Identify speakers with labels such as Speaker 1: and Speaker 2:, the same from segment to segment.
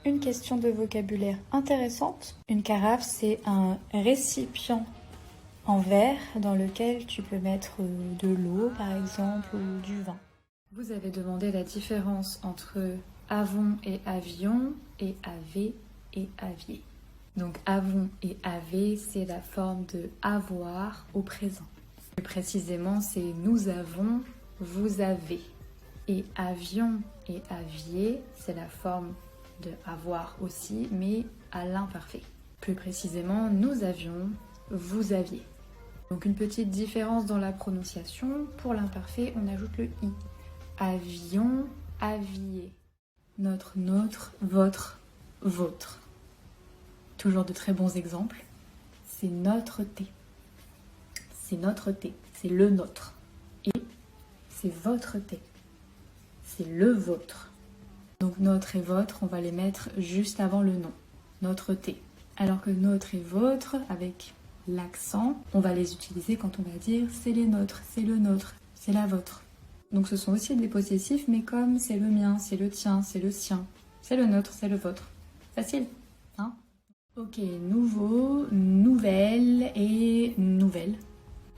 Speaker 1: Une question de vocabulaire intéressante. Une carafe, c'est un récipient en verre dans lequel tu peux mettre de l'eau par exemple ou du vin. Vous avez demandé la différence entre avon et avion et avait et aviez. Donc avon et avait, c'est la forme de avoir au présent. Plus précisément, c'est nous avons, vous avez. Et avion et aviez, c'est la forme de avoir aussi, mais à l'imparfait. Plus précisément, nous avions, vous aviez. Donc une petite différence dans la prononciation. Pour l'imparfait, on ajoute le i. Avion, aviez. Notre, votre, vôtre. Toujours de très bons exemples. C'est notre thé. C'est notre thé. C'est le nôtre. Et c'est votre thé. C'est le vôtre. Donc notre et votre, on va les mettre juste avant le nom. Notre thé. Alors que notre et votre, avec l'accent, on va les utiliser quand on va dire c'est les nôtres, c'est le nôtre, c'est la vôtre. Donc ce sont aussi des possessifs, mais comme c'est le mien, c'est le tien, c'est le sien, c'est le nôtre, c'est le vôtre. Facile, hein? Ok, nouveau, nouvelle et nouvelle.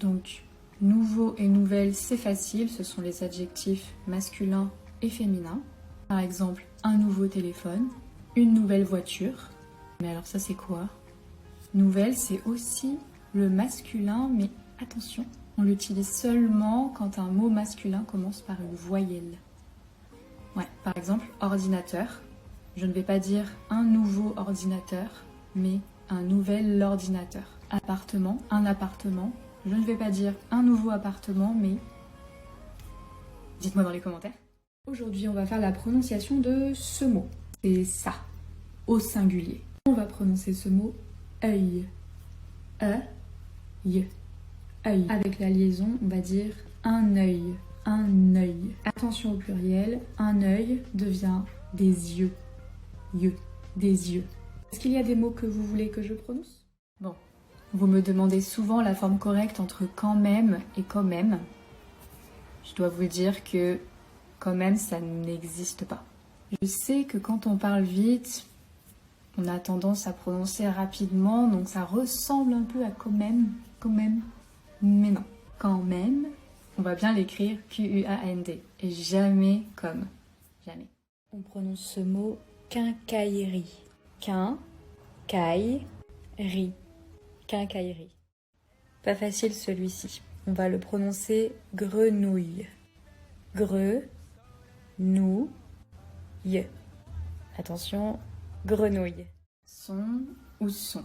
Speaker 1: Donc nouveau et nouvelle, c'est facile, ce sont les adjectifs masculins et féminins. Par exemple, un nouveau téléphone, une nouvelle voiture. Mais alors ça c'est quoi? Nouvelle, c'est aussi le masculin, mais attention, on l'utilise seulement quand un mot masculin commence par une voyelle. Ouais, par exemple, ordinateur. Je ne vais pas dire un nouveau ordinateur, mais un nouvel ordinateur. Appartement, un appartement. Je ne vais pas dire un nouveau appartement, mais dites-moi dans les commentaires. Aujourd'hui, on va faire la prononciation de ce mot. C'est ça, au singulier. On va prononcer ce mot œil. œil. Œil. Avec la liaison, on va dire un œil. Un œil. Attention au pluriel, un œil devient des yeux. Yeux. Des yeux. Est-ce qu'il y a des mots que vous voulez que je prononce? Bon. Vous me demandez souvent la forme correcte entre quand même et quand même. Je dois vous dire que quand même, ça n'existe pas. Je sais que quand on parle vite, on a tendance à prononcer rapidement, donc ça ressemble un peu à quand même, mais non. Quand même, on va bien l'écrire Q-U-A-N-D, et jamais comme, jamais. On prononce ce mot quincaillerie. Quincaillerie. Quincaillerie. Pas facile celui-ci. On va le prononcer grenouille. Grenouille. Attention, grenouille. Son ou son.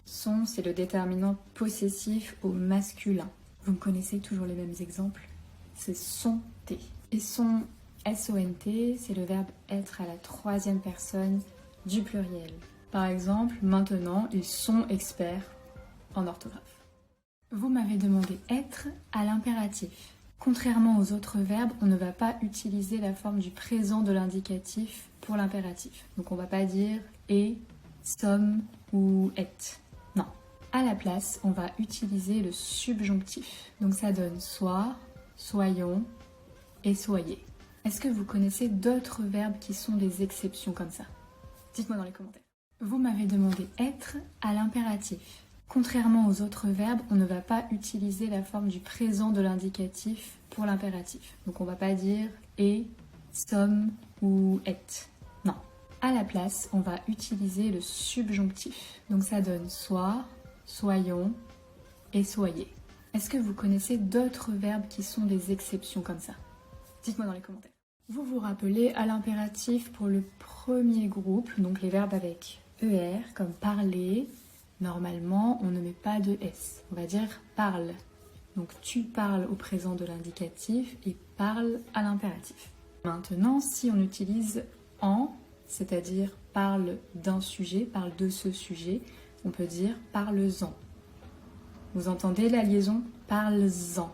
Speaker 1: Son, c'est le déterminant possessif au masculin. Vous me connaissez toujours les mêmes exemples. C'est sont-t. Et son, S-O-N-T, c'est le verbe être à la troisième personne du pluriel. Par exemple, maintenant, ils sont experts en orthographe. Vous m'avez demandé être à l'impératif. Contrairement aux autres verbes, on ne va pas utiliser la forme du présent de l'indicatif pour l'impératif. Donc on ne va pas dire est, sommes ou êtes. Non. À la place, on va utiliser le subjonctif. Donc ça donne soit, soyons et soyez. Est-ce que vous connaissez d'autres verbes qui sont des exceptions comme ça? Dites-moi dans les commentaires. Vous m'avez demandé être à l'impératif. Contrairement aux autres verbes, on ne va pas utiliser la forme du présent de l'indicatif pour l'impératif. Donc on ne va pas dire est, sommes ou êtes. Non. À la place, on va utiliser le subjonctif. Donc ça donne soit, soyons et soyez. Est-ce que vous connaissez d'autres verbes qui sont des exceptions comme ça? Dites-moi dans les commentaires. Vous vous rappelez à l'impératif pour le premier groupe, donc les verbes avec ER comme parler. Normalement, on ne met pas de S. On va dire parle. Donc tu parles au présent de l'indicatif et parle à l'impératif. Maintenant, si on utilise en, c'est-à-dire parle d'un sujet, parle de ce sujet, on peut dire parle-en. Vous entendez la liaison? Parle-en.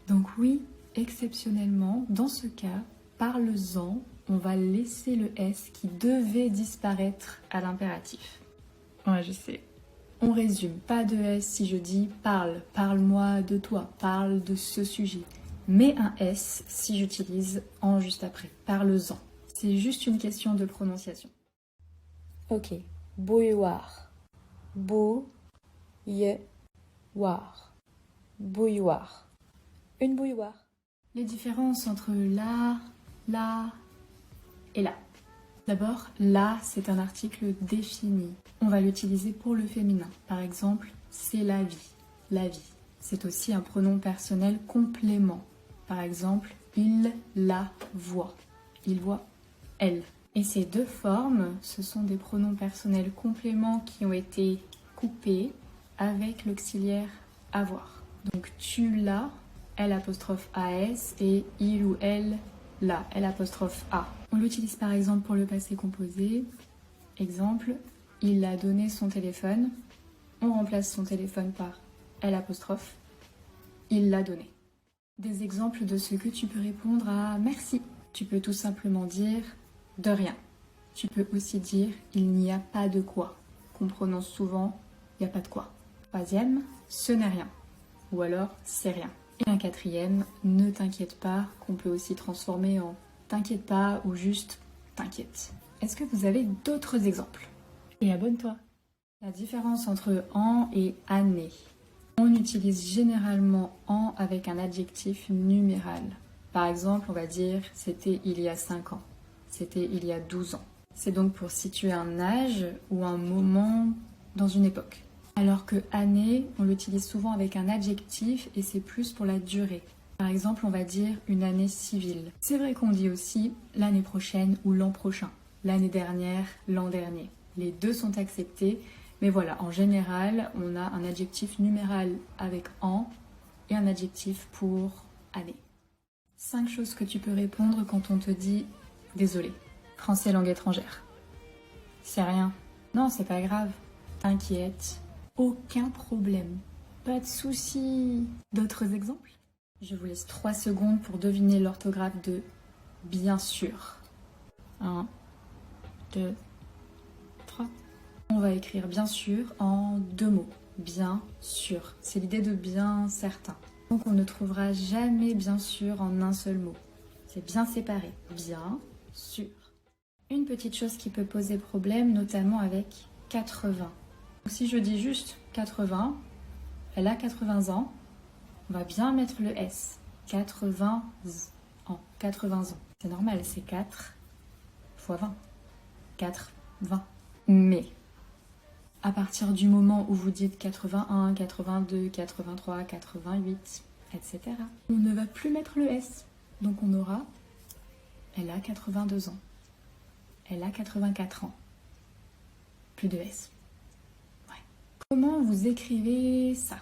Speaker 1: Donc oui, exceptionnellement, dans ce cas, parle-en, on va laisser le S qui devait disparaître à l'impératif. Ouais, je sais. On résume, pas de S si je dis parle, parle-moi de toi, parle de ce sujet. Mais un S si j'utilise en juste après, parle-en. C'est juste une question de prononciation. Ok. Bouilloire. Bouilloire. Bouilloire. Une bouilloire. Les différences entre la et la. D'abord, la, c'est un article défini. On va l'utiliser pour le féminin. Par exemple, c'est la vie. La vie. C'est aussi un pronom personnel complément. Par exemple, il la voit. Il voit elle. Et ces deux formes, ce sont des pronoms personnels compléments qui ont été coupés avec l'auxiliaire avoir. Donc tu l'as, L'-AS et il ou elle l'a, L'-A. On l'utilise par exemple pour le passé composé. Exemple, il a donné son téléphone. On remplace son téléphone par L'. Il l'a donné. Des exemples de ce que tu peux répondre à merci. Tu peux tout simplement dire de rien. Tu peux aussi dire il n'y a pas de quoi. Qu'on prononce souvent il n'y a pas de quoi. Troisième, ce n'est rien. Ou alors c'est rien. Et un quatrième, ne t'inquiète pas, qu'on peut aussi transformer en t'inquiète pas ou juste t'inquiète. Est-ce que vous avez d'autres exemples? Et abonne-toi. La différence entre en et année. On utilise généralement en avec un adjectif numéral. Par exemple, on va dire c'était il y a 5 ans. C'était il y a 12 ans. C'est donc pour situer un âge ou un moment dans une époque. Alors que année, on l'utilise souvent avec un adjectif et c'est plus pour la durée. Par exemple, on va dire une année civile. C'est vrai qu'on dit aussi l'année prochaine ou l'an prochain. L'année dernière, l'an dernier. Les deux sont acceptés, mais voilà, en général, on a un adjectif numéral avec en et un adjectif pour année. 5 choses que tu peux répondre quand on te dit désolé. Français langue étrangère. C'est rien. Non, c'est pas grave. T'inquiète. Aucun problème. Pas de soucis. D'autres exemples? Je vous laisse 3 secondes pour deviner l'orthographe de bien sûr. 1, 2, 3. On va écrire bien sûr en 2 mots. Bien sûr. C'est l'idée de bien certain. Donc on ne trouvera jamais bien sûr en un seul mot. C'est bien séparé. Bien sûr. Une petite chose qui peut poser problème, notamment avec 80. Donc si je dis juste 80, elle a 80 ans, on va bien mettre le S. 80 ans. 80 ans. C'est normal, c'est 4 fois 20. 4, 20. Mais, à partir du moment où vous dites 81, 82, 83, 88, etc., on ne va plus mettre le S. Donc on aura, elle a 82 ans. Elle a 84 ans. Plus de S. Ouais. Comment vous écrivez ça?